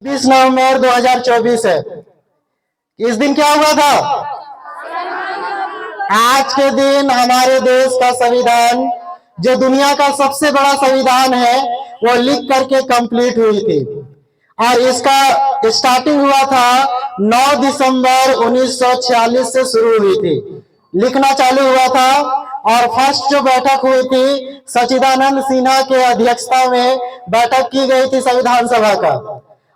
20 नवंबर 2024 है। इस दिन क्या हुआ था? आज के दिन हमारे देश का संविधान, जो दुनिया का सबसे बड़ा संविधान है, वो लिख करके कंप्लीट हुई थी। और इसका स्टार्टिंग हुआ था 9 दिसंबर 1946 से शुरू हुई थी। लिखना चालू हुआ था और फर्स्ट जो बैठक हुई थी सच्चिदानंद सिन्हा के अध्यक्षता में बैठक की गई थी संविधान सभा का।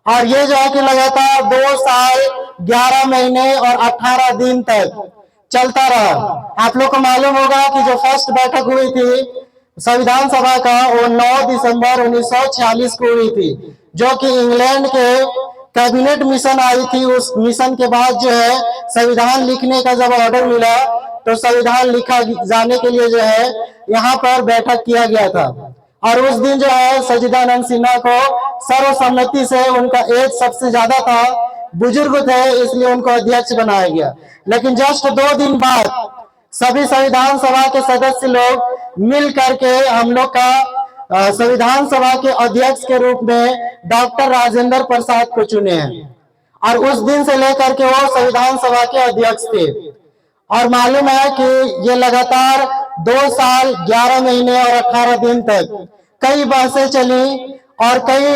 और ये जो है कि लगातार 2 साल 11 महीने और 18 दिन तक चलता रहा। आप लोग को मालूम होगा कि जो फर्स्ट बैठक हुई थी संविधान सभा का वो 9 दिसंबर 1946 को हुई थी, जो कि इंग्लैंड के कैबिनेट मिशन आई थी। उस मिशन के बाद जो है संविधान लिखने का जब ऑर्डर मिला तो संविधान लिखा जाने के लिए जो है यहाँ पर बैठक किया गया था। और उस दिन जो है सच्चिदानंद सिन्हा को सर्वसम्मति से, उनका एज सबसे ज्यादा था, बुजुर्ग थे, इसलिए उनको अध्यक्ष बनाया गया। लेकिन जस्ट 2 दिन बाद सभी संविधान सभा के सदस्य लोग मिल करके हम लोग का संविधान सभा के अध्यक्ष के रूप में डॉक्टर राजेंद्र प्रसाद को चुने हैं। और उस दिन से लेकर के वो संविधान सभा के अध्यक्ष थे। और मालूम है कि ये लगातार 2 साल 11 महीने और 18 दिन तक कई बहसें चली और कई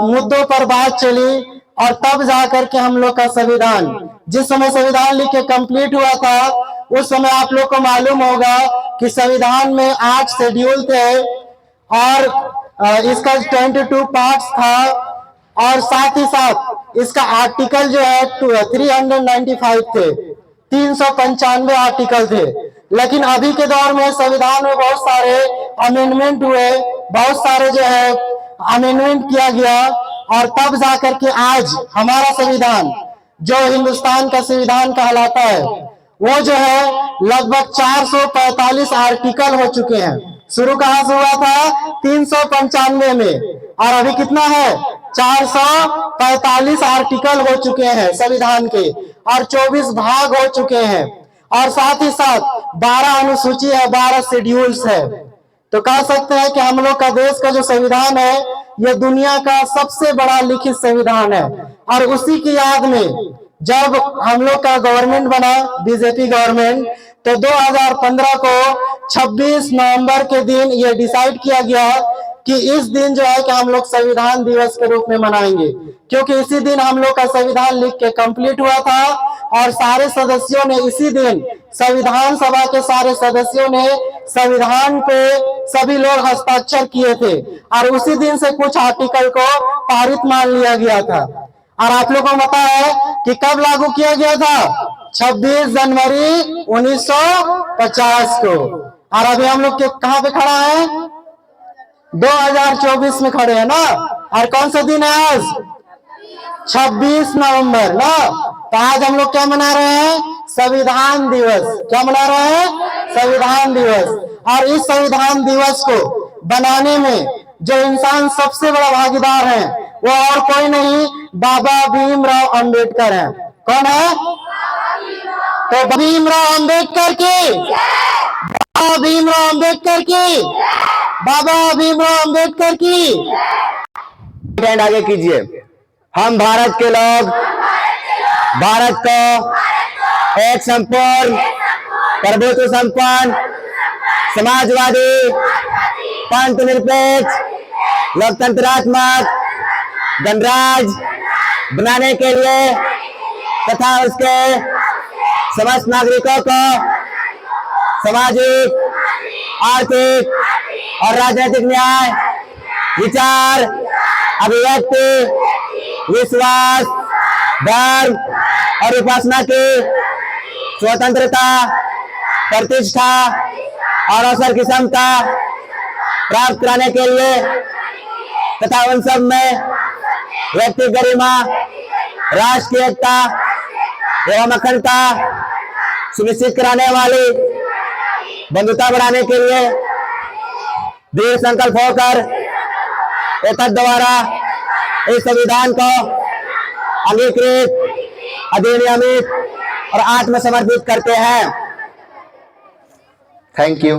मुद्दों पर बात चली। और तब जाकर के हम लोग का संविधान, जिस समय संविधान लिख के कंप्लीट हुआ था, उस समय आप लोग को मालूम होगा कि संविधान में 8 शेड्यूल थे और इसका 22 पार्ट्स था। और साथ ही साथ इसका आर्टिकल जो है 395 थे, 395 आर्टिकल थे। लेकिन अभी के दौर में संविधान में बहुत सारे अमेंडमेंट हुए, बहुत सारे जो है अमेंडमेंट किया गया। और तब जाकर के आज हमारा संविधान, जो हिंदुस्तान का संविधान कहलाता है, वो जो है लगभग 445 आर्टिकल हो चुके हैं। शुरू कहां से हुआ था? 395 में, और अभी कितना है? 445 आर्टिकल हो चुके हैं संविधान के, और 24 भाग हो चुके हैं। और साथ ही साथ 12 अनुसूची है, 12 शेड्यूल्स है। तो कह सकते हैं कि हम लोग का देश का जो संविधान है ये दुनिया का सबसे बड़ा लिखित संविधान है। और उसी की याद में जब हम लोग का गवर्नमेंट बना, बीजेपी गवर्नमेंट, तो 2015 को 26 नवंबर के दिन ये डिसाइड किया गया कि इस दिन जो है कि हम लोग संविधान दिवस के रूप में मनाएंगे, क्योंकि इसी दिन हम लोग का संविधान लिख के कंप्लीट हुआ था। और सारे सदस्यों ने इसी दिन, संविधान सभा के सारे सदस्यों ने संविधान पे सभी लोग हस्ताक्षर किए थे। और उसी दिन से कुछ आर्टिकल को पारित मान लिया गया था। और आप लोगों को पता है कि कब लागू किया गया था? 26 जनवरी 1950 को। और अभी हम लोग कहाँ पे खड़ा है? 2024 में खड़े हैं ना। और कौन सा दिन है आज? 26 नवंबर ना। तो आज हम लोग क्या मना रहे हैं? संविधान दिवस। क्या मना रहे हैं? संविधान दिवस। और इस संविधान दिवस को बनाने में जो इंसान सबसे बड़ा भागीदार है वो और कोई नहीं, बाबा भीमराव अंबेडकर हैं। कौन है? तो भीमराव अंबेडकर की, बाबा भीमराव अंबेडकर की, बाबा भीमराव अंबेडकर की। आगे कीजिए। हम भारत के लोग भारत को एक संपूर्ण, प्रभुत्व संपन्न, समाजवादी, पंथ निरपेक्ष, लोकतंत्रात्मक गणराज्य बनाने के लिए तथा उसके समस्त नागरिकों को सामाजिक, आर्थिक और राजनीतिक न्याय, विचार, अभिव्यक्ति, विश्वास, धर्म और उपासना की स्वतंत्रता, प्रतिष्ठा और अवसर की समता प्राप्त कराने के लिए तथा उन सब में व्यक्ति गरिमा, राष्ट्र की एकता एवं अखंडता सुनिश्चित कराने वाली बंधुता बढ़ाने के लिए दृढ़ संकल्प होकर एतद द्वारा इस संविधान को अंगीकृत, अधिनियमित और आत्मसमर्पित करते हैं। Thank you.